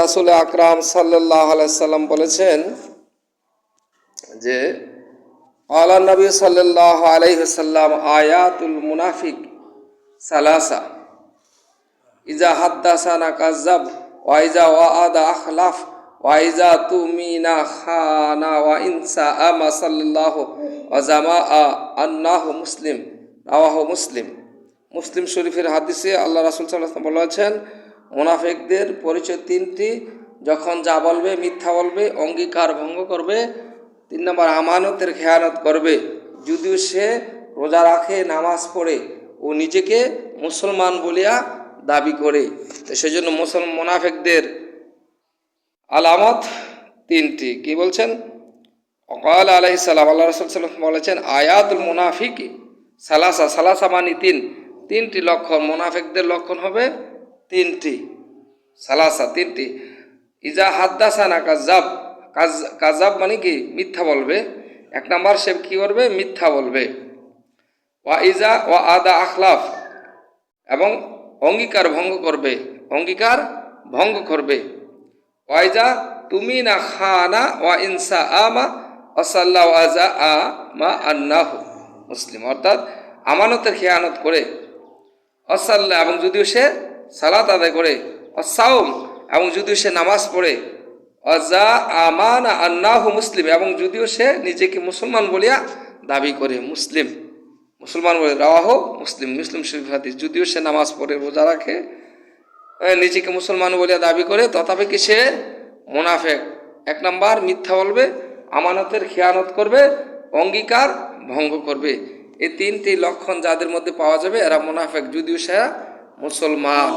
রাসূল আকরাম সাল্লাল্লাহু আলাইহি সাল্লাম বলেছেন যে আলা নবী সাল্লাল্লাহু আলাইহি সাল্লাম আয়াতুল মুনাফিক সালাসা ইজা হাদ্দাসানা কাযাব ওয়া ইজা ওয়াআদা আখলাফ ওয়া ইজা তুমিনা খানা ওয়া ইনসা আমা সাল্লাল্লাহু ওয়া জামাআ আন্নাহু মুসলিম রাওয়াহু মুসলিম। মুসলিম শরীফের হাদিসে আল্লাহ রাসূল সাল্লাল্লাহু আলাইহি ওয়াসাল্লাম বলেছেন, মুনাফিকদের পরিচয় তিনটি, যখন যা বলবে মিথ্যা বলবে, অঙ্গীকার ভঙ্গ করবে, 3 নম্বর আমানতের খেয়ানত করবে, যদিও সে রোজা রাখে, নামাজ পড়ে ও নিজেকে মুসলমান বলিয়া দাবি করে। তো সেজন্য মুনাফিকদের আলামত তিনটি। কি বলছেন? ওয়াকাল আলাইহিস সালাম, আল্লাহ রাসূল সাল্লাল্লাহু আলাইহি ওয়াসাল্লাম বলেছেন, আয়াতুল মুনাফিকি সালাসা, সালাসা মানে তিনটি লক্ষণ। মুনাফিকদের লক্ষণ হবে তিনটি, সালাসা তিনটি। ইজা হাদ্দাসানা কাযাব, কাযাব মানে কি? মিথ্যা বলবে। 1 নম্বর সে কি করবে? মিথ্যা বলবে। ওয়া ইজা ওয়া আদা আখলাফ, এবং অঙ্গীকার ভঙ্গ করবে, অঙ্গীকার ভঙ্গ করবে। ওয়া ইজা তুমি না খানা ওয়া ইনসা আমা ওয়াসাল্লাহু আজা আমা আন্নাহু মুসলিম, অর্থাৎ আমানতের খেয়ানত করে, অসাল্লাহ এবং যদিও সে সালাত আদায় করে, অসাউম এবং যদিও সে নামাজ পড়ে, অজা আমানা আন্নাহু মুসলিম এবং যদিও সে নিজেকে মুসলমান বলিয়া দাবি করে, মুসলমান বলে, রাওয়াহু মুসলিম, মুসলিম শরীফ হাদিস। যদিও সে নামাজ পড়ে, রোজা রাখে, নিজেকে মুসলমান বলিয়া দাবি করে, তথাপি কি সে মুনাফিক। 1 নম্বর মিথ্যা বলবে, আমানতের খেয়ানত করবে, অঙ্গীকার ভঙ্গ করবে। এই 3টি লক্ষণ যাদের মধ্যে পাওয়া যাবে এরা মুনাফিক, যদিও সে মুসলমান।